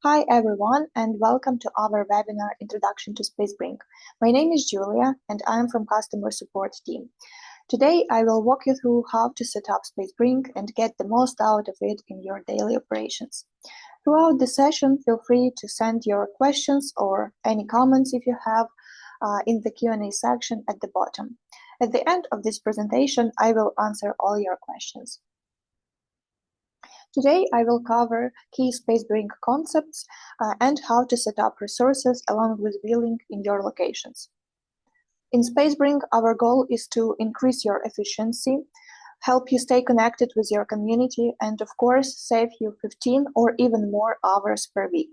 Hi everyone, and welcome to our webinar Introduction to Spacebring. My name is Julia, and I am from Customer Support team. Today, I will walk you through how to set up Spacebring and get the most out of it in your daily operations. Throughout the session, feel free to send your questions or any comments if you have in the Q&A section at the bottom. At the end of this presentation, I will answer all your questions. Today, I will cover key Spacebring concepts and how to set up resources along with billing in your locations. In Spacebring, our goal is to increase your efficiency, help you stay connected with your community, and of course, save you 15 or even more hours per week.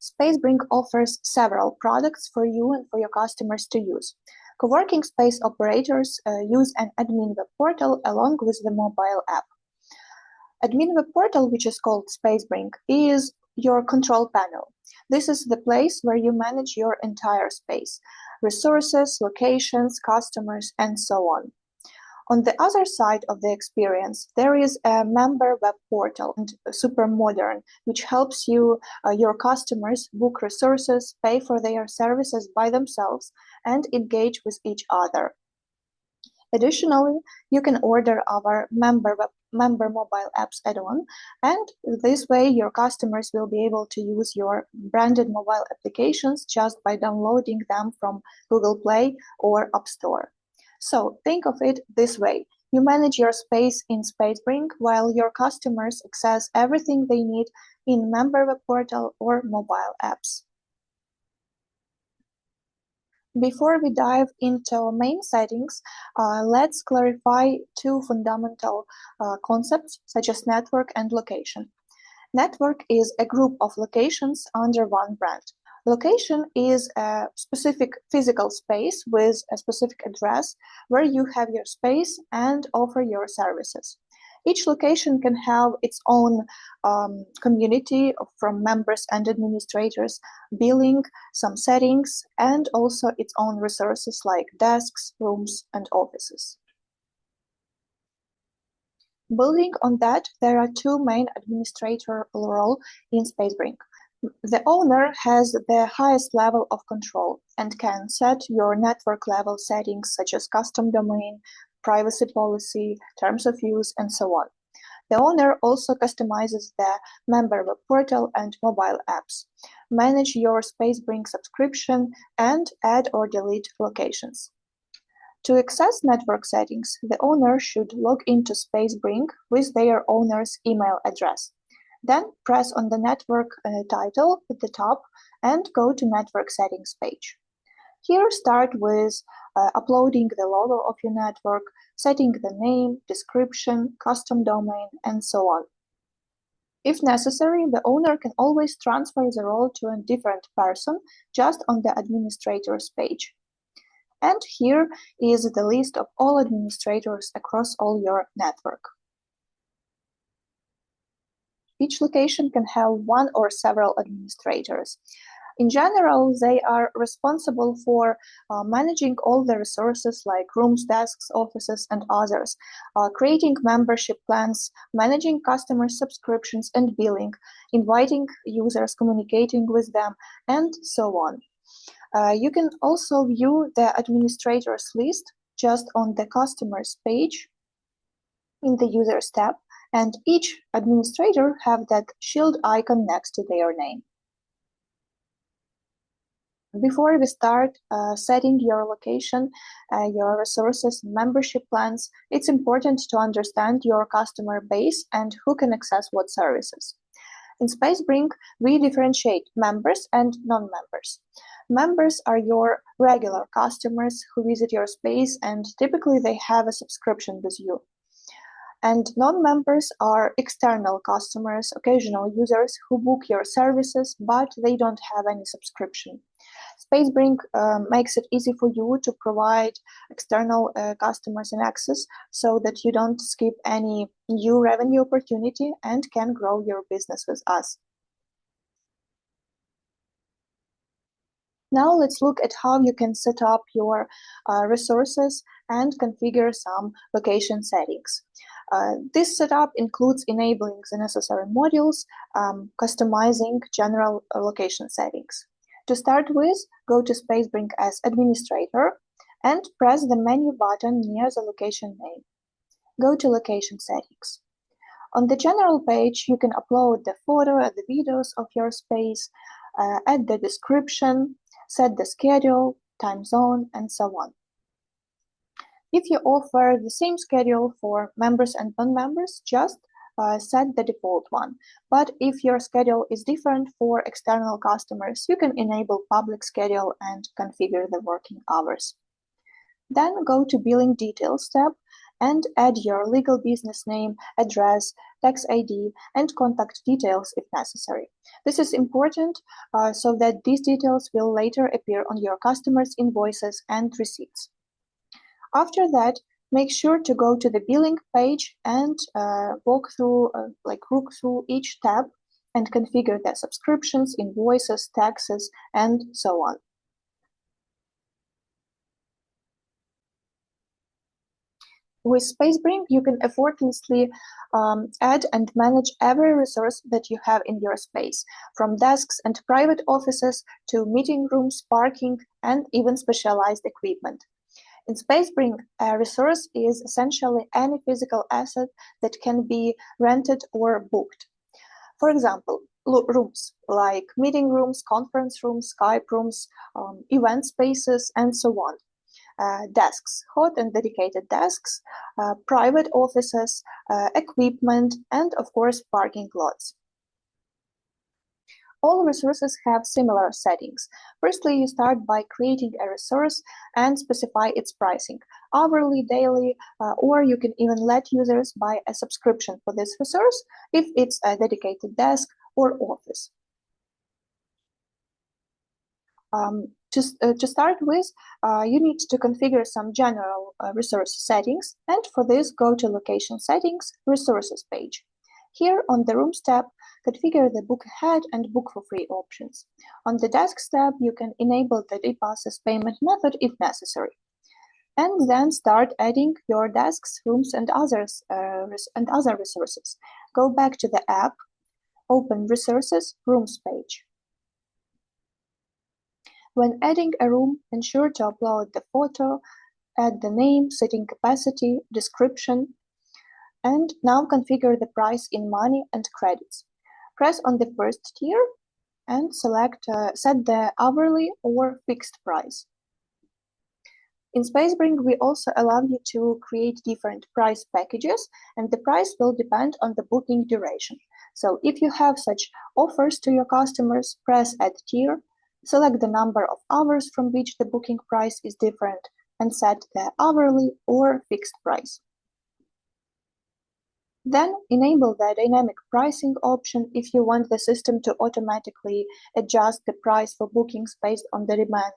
Spacebring offers several products for you and for your customers to use. Coworking space operators use an admin web portal along with the mobile app. Admin web portal, which is called Spacebring, is your control panel. This is the place where you manage your entire space, resources, locations, customers, and so on. On the other side of the experience, there is a member web portal, and super modern, which helps you, your customers, book resources, pay for their services by themselves, and engage with each other. Additionally, you can order our member mobile apps add-on, and this way your customers will be able to use your branded mobile applications just by downloading them from Google Play or App Store. So think of it this way. You manage your space in Spacebring while your customers access everything they need in member web portal or mobile apps. Before we dive into main settings, let's clarify two fundamental concepts such as network and location. Network is a group of locations under one brand. Location is a specific physical space with a specific address where you have your space and offer your services. Each location can have its own community from members and administrators, billing, some settings, and also its own resources like desks, rooms, and offices. Building on that, there are two main administrator roles in Spacebring. The owner has the highest level of control and can set your network level settings such as custom domain, privacy policy, terms of use, and so on. The owner also customizes the member web portal and mobile apps, manage your Spacebring subscription, and add or delete locations. To access network settings, the owner should log into Spacebring with their owner's email address. Then press on the network title at the top and go to Network Settings page. Here, start with uploading the logo of your network, setting the name, description, custom domain, and so on. If necessary, the owner can always transfer the role to a different person just on the administrator's page. And here is the list of all administrators across all your network. Each location can have one or several administrators. In general, they are responsible for managing all the resources like rooms, desks, offices, and others, creating membership plans, managing customer subscriptions and billing, inviting users, communicating with them, and so on. You can also view the administrators list just on the customers page in the users tab, and each administrator have that shield icon next to their name. Before we start setting your location, your resources, membership plans, it's important to understand your customer base and who can access what services. In Spacebring, we differentiate members and non-members. Members are your regular customers who visit your space, and typically they have a subscription with you. And non-members are external customers, occasional users who book your services, but they don't have any subscription. Spacebring makes it easy for you to provide external customers an access so that you don't skip any new revenue opportunity and can grow your business with us. Now let's look at how you can set up your resources and configure some location settings. This setup includes enabling the necessary modules, customizing general location settings. To start with, go to Spacebring as administrator and press the menu button near the location name. Go to Location Settings. On the general page, you can upload the photo and the videos of your space, add the description, set the schedule, time zone, and so on. If you offer the same schedule for members and non-members, just set the default one. But if your schedule is different for external customers, you can enable public schedule and configure the working hours. Then go to Billing Details tab and add your legal business name, address, tax ID, and contact details if necessary. This is important so that these details will later appear on your customers' invoices and receipts. After that, make sure to go to the billing page and look through each tab and configure the subscriptions, invoices, taxes, and so on. With Spacebring, you can effortlessly add and manage every resource that you have in your space, from desks and private offices to meeting rooms, parking, and even specialized equipment. In Spacebring, a resource is essentially any physical asset that can be rented or booked. For example, rooms like meeting rooms, conference rooms, Skype rooms, event spaces, and so on. Desks, hot and dedicated desks, private offices, equipment, and of course, parking lots. All resources have similar settings. Firstly, you start by creating a resource and specify its pricing, hourly, daily, or you can even let users buy a subscription for this resource if it's a dedicated desk or office. To start with, you need to configure some general resource settings, and for this, go to Location Settings, Resources page. Here on the Rooms tab, configure the Book Ahead and Book for Free options. On the Desks tab, you can enable the e-passes payment method if necessary. And then start adding your desks, rooms, and other resources. Go back to the app, open Resources, Rooms page. When adding a room, ensure to upload the photo, add the name, seating capacity, description, and now configure the price in money and credits. Press on the first tier and select set the hourly or fixed price. In Spacebring, we also allow you to create different price packages, and the price will depend on the booking duration. So if you have such offers to your customers, press Add Tier, select the number of hours from which the booking price is different, and set the hourly or fixed price. Then enable the dynamic pricing option if you want the system to automatically adjust the price for bookings based on the demand.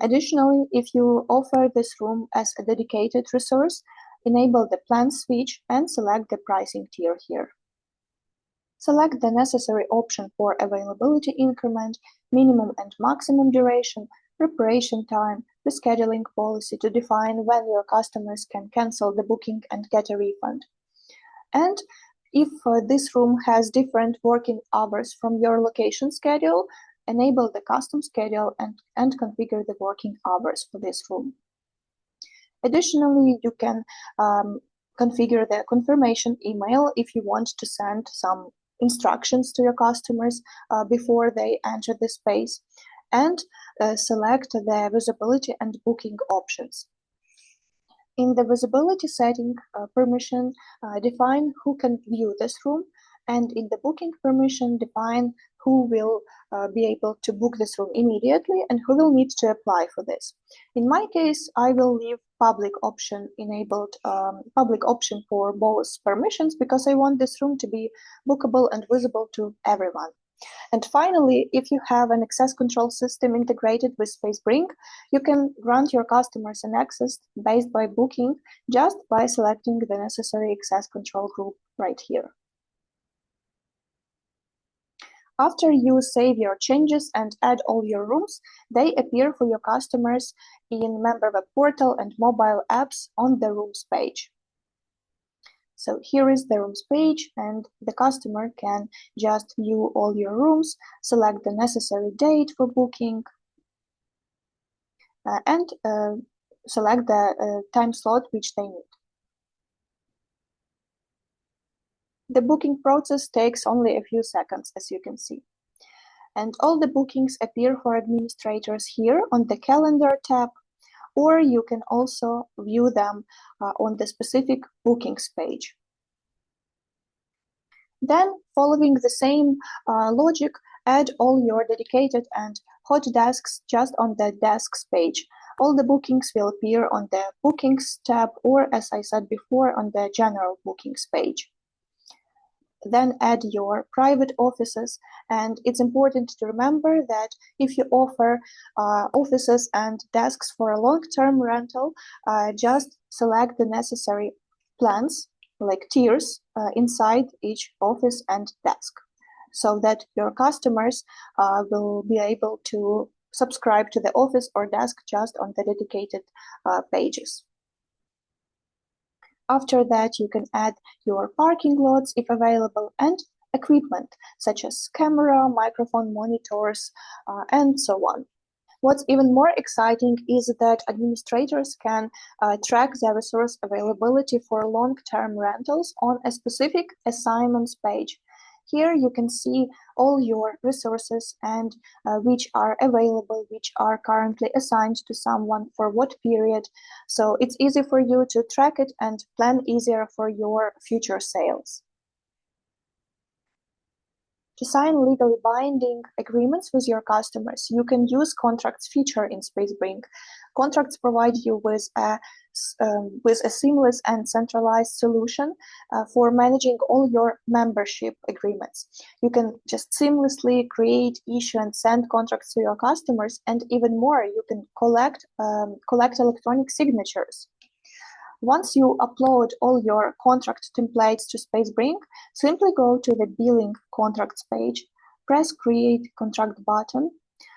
Additionally, if you offer this room as a dedicated resource, enable the plan switch and select the pricing tier here. Select the necessary option for availability increment, minimum and maximum duration, preparation time, rescheduling policy to define when your customers can cancel the booking and get a refund. And if this room has different working hours from your location schedule, enable the custom schedule and configure the working hours for this room. Additionally, you can configure the confirmation email if you want to send some instructions to your customers before they enter the space, and select the visibility and booking options. In the visibility setting permission, define who can view this room, and in the booking permission, define who will be able to book this room immediately and who will need to apply for this. In my case, I will leave public option enabled, public option for both permissions, because I want this room to be bookable and visible to everyone. And finally, if you have an access control system integrated with Spacebring, you can grant your customers an access based by booking just by selecting the necessary access control group right here. After you save your changes and add all your rooms, they appear for your customers in Member Web Portal and mobile apps on the Rooms page. So here is the rooms page, and the customer can just view all your rooms, select the necessary date for booking, and select the time slot which they need. The booking process takes only a few seconds, as you can see. And all the bookings appear for administrators here on the Calendar tab, or you can also view them on the specific bookings page. Then, following the same logic, add all your dedicated and hot desks just on the desks page. All the bookings will appear on the Bookings tab, or as I said before, on the General Bookings page. Then add your private offices, and it's important to remember that if you offer offices and desks for a long-term rental, just select the necessary plans, like tiers, inside each office and desk, so that your customers will be able to subscribe to the office or desk just on the dedicated pages. After that, you can add your parking lots if available and equipment such as camera, microphone, monitors, and so on. What's even more exciting is that administrators can track the resource availability for long-term rentals on a specific assignments page. Here you can see all your resources and which are available, which are currently assigned to someone for what period. So it's easy for you to track it and plan easier for your future sales. To sign legally binding agreements with your customers, you can use contracts feature in Spacebring. Contracts provide you with a seamless and centralized solution for managing all your membership agreements. You can just seamlessly create, issue, and send contracts to your customers, and even more, you can collect electronic signatures. Once you upload all your contract templates to Spacebring, simply go to the Billing Contracts page, press Create Contract button,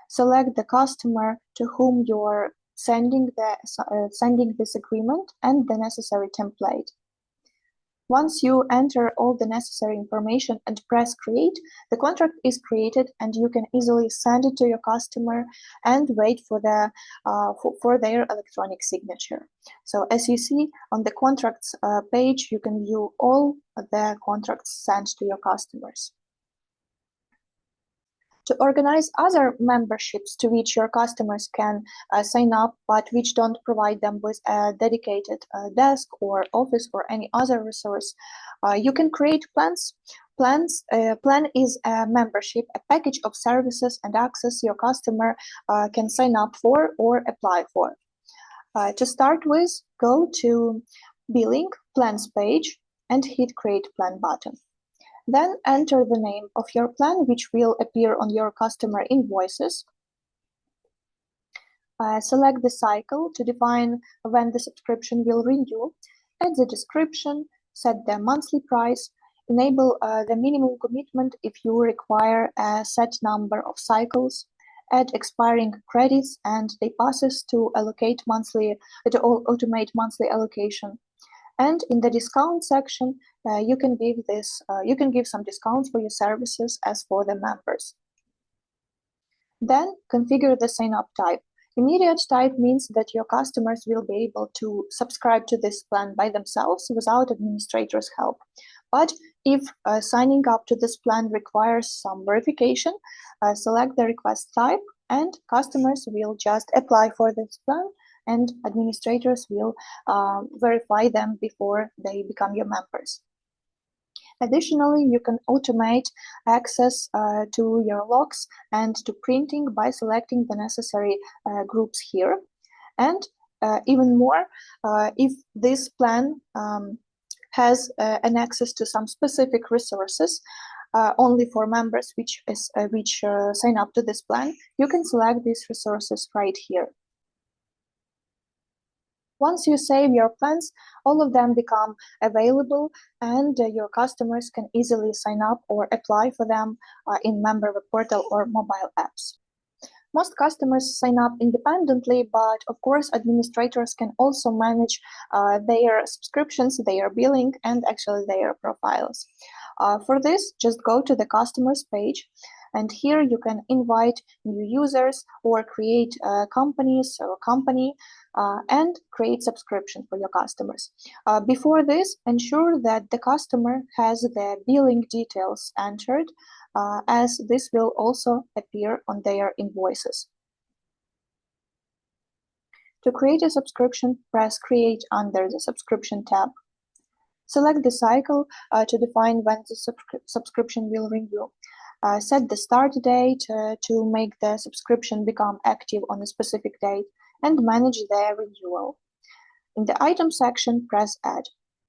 select the customer to whom you're sending this agreement and the necessary template. Once you enter all the necessary information and press Create, the contract is created and you can easily send it to your customer and wait for their electronic signature. So as you see on the contracts page, you can view all the contracts sent to your customers. To organize other memberships to which your customers can sign up, but which don't provide them with a dedicated desk or office or any other resource, you can create plans. Plan is a membership, a package of services and access your customer can sign up for or apply for. To start with, go to Billing Plans page and hit Create Plan button. Then enter the name of your plan, which will appear on your customer invoices. Select the cycle to define when the subscription will renew. Add the description, set the monthly price, enable the minimum commitment if you require a set number of cycles, add expiring credits and day passes to automate monthly allocation. And in the discount section, you can give some discounts for your services as for the members. Then configure the sign-up type. Immediate type means that your customers will be able to subscribe to this plan by themselves without administrators' help. But if signing up to this plan requires some verification, select the request type and customers will just apply for this plan and administrators will verify them before they become your members. Additionally, you can automate access to your logs and to printing by selecting the necessary groups here. And even more, if this plan has an access to some specific resources only for members which sign up to this plan, you can select these resources right here. Once you save your plans, all of them become available and your customers can easily sign up or apply for them in member web portal or mobile apps. Most customers sign up independently, but of course, administrators can also manage their subscriptions, their billing, and actually their profiles. For this, just go to the customers page, and here you can invite new users or create companies or company and create subscription for your customers. Before this, ensure that the customer has their billing details entered, as this will also appear on their invoices. To create a subscription, press Create under the Subscription tab. Select the cycle to define when the subscription will renew. Set the start date to make the subscription become active on a specific date, and manage the renewal. In the item section, press Add.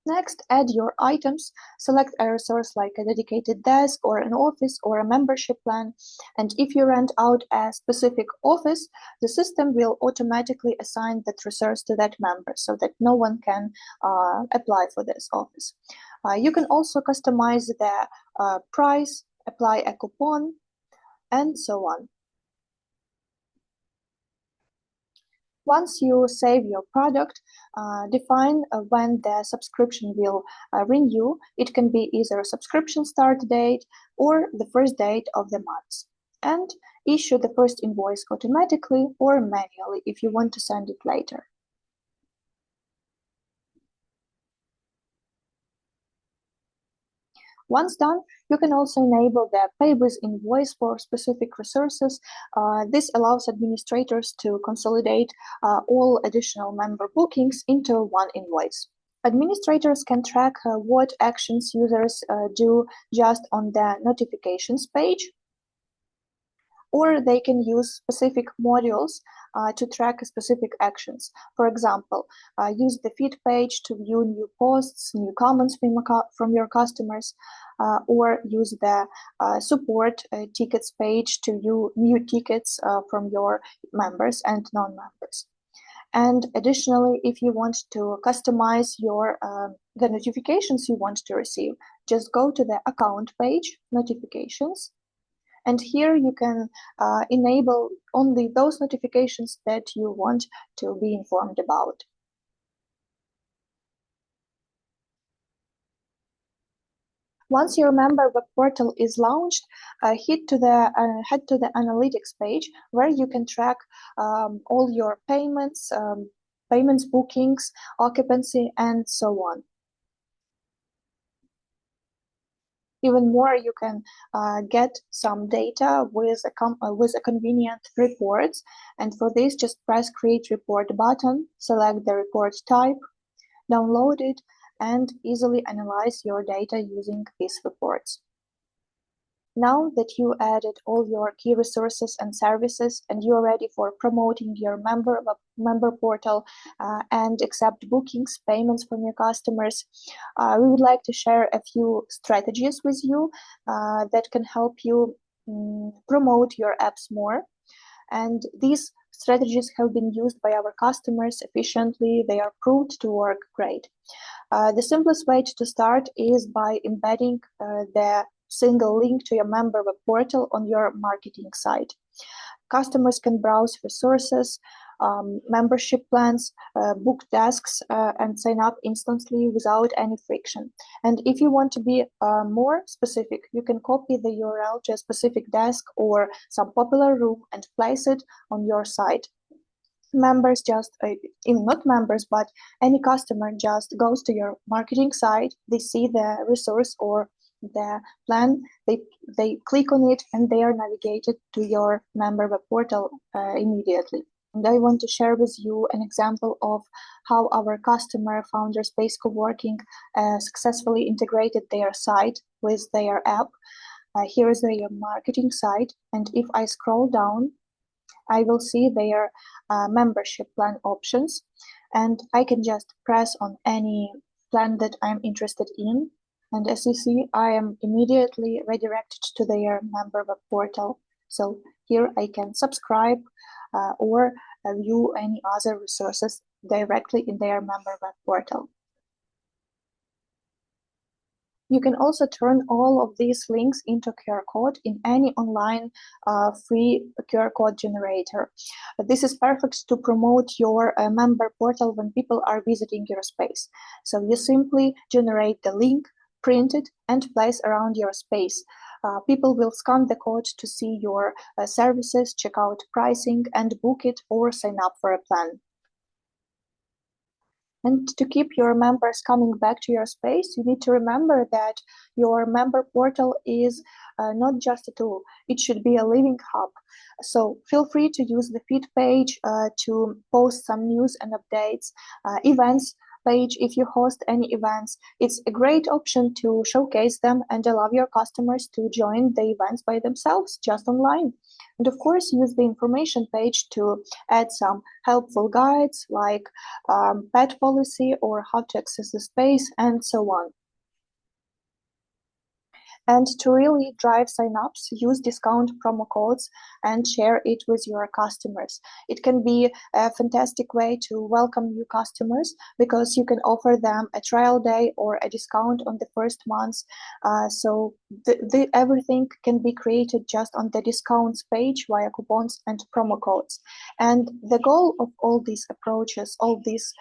Next, add your items. Select a resource like a dedicated desk or an office or a membership plan. And if you rent out a specific office, the system will automatically assign that resource to that member so that no one can apply for this office. You can also customize the price, apply a coupon, and so on. Once you save your product, define when the subscription will renew. It can be either a subscription start date or the first date of the month. And issue the first invoice automatically or manually if you want to send it later. Once done, you can also enable the Pay with Invoice for specific resources. This allows administrators to consolidate all additional member bookings into one invoice. Administrators can track what actions users do just on the notifications page, or they can use specific modules to track specific actions. For example, use the feed page to view new posts, new comments from your customers, or use the support tickets page to view new tickets from your members and non-members. And additionally, if you want to customize your the notifications you want to receive, just go to the account page, notifications, and here you can enable only those notifications that you want to be informed about. Once your member web portal is launched, head to the analytics page where you can track all your payments, bookings, occupancy, and so on. Even more, you can get some data with a convenient reports. And for this, just press Create Report button, select the report type, download it, and easily analyze your data using these reports. Now that you added all your key resources and services and you're ready for promoting your member portal and accept bookings, payments from your customers, we would like to share a few strategies with you that can help you promote your apps more. And these strategies have been used by our customers efficiently. They are proved to work great. The simplest way to start is by embedding the single link to your member web portal on your marketing site. Customers can browse resources, membership plans, book desks, and sign up instantly without any friction. And if you want to be more specific, you can copy the URL to a specific desk or some popular room and place it on your site. Members just, not members, but any customer just goes to your marketing site, they see the resource or the plan, they click on it, and they are navigated to your member web portal immediately. And I want to share with you an example of how our customer founder Space Coworking successfully integrated their site with their app. Here is their marketing site, and if I scroll down, I will see their membership plan options, and I can just press on any plan that I'm interested in. And as you see, I am immediately redirected to their member web portal. So here I can subscribe or view any other resources directly in their member web portal. You can also turn all of these links into QR code in any online free QR code generator. This is perfect to promote your member portal when people are visiting your space. So you simply generate the link, print it, and place around your space. People will scan the code to see your services, check out pricing, and book it or sign up for a plan. And to keep your members coming back to your space, you need to remember that your member portal is not just a tool, it should be a living hub. So feel free to use the feed page to post some news and updates, events page if you host any events. It's a great option to showcase them and allow your customers to join the events by themselves, just online. And of course, use the information page to add some helpful guides like pet policy or how to access the space and so on. And to really drive signups, use discount promo codes and share it with your customers. It can be a fantastic way to welcome new customers because you can offer them a trial day or a discount on the first month. So everything can be created just on the discounts page via coupons and promo codes. And the goal of all these approaches, all these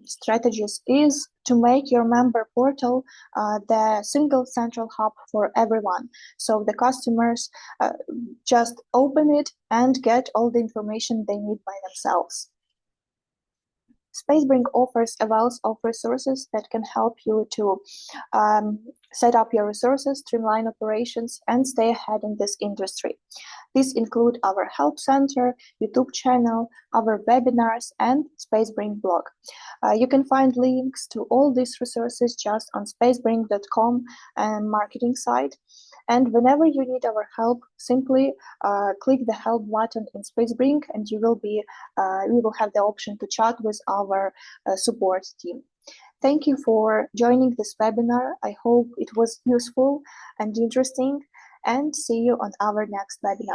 strategies is to make your member portal the single central hub for everyone. So the customers just open it and get all the information they need by themselves. Spacebring offers a wealth of resources that can help you to set up your resources, streamline operations, and stay ahead in this industry. These include our Help Center, YouTube channel, our webinars, and Spacebring blog. You can find links to all these resources just on spacebring.com and marketing site. And whenever you need our help, simply click the help button in Spacebring, and you will have the option to chat with our support team. Thank you for joining this webinar. I hope it was useful and interesting, and see you on our next webinar.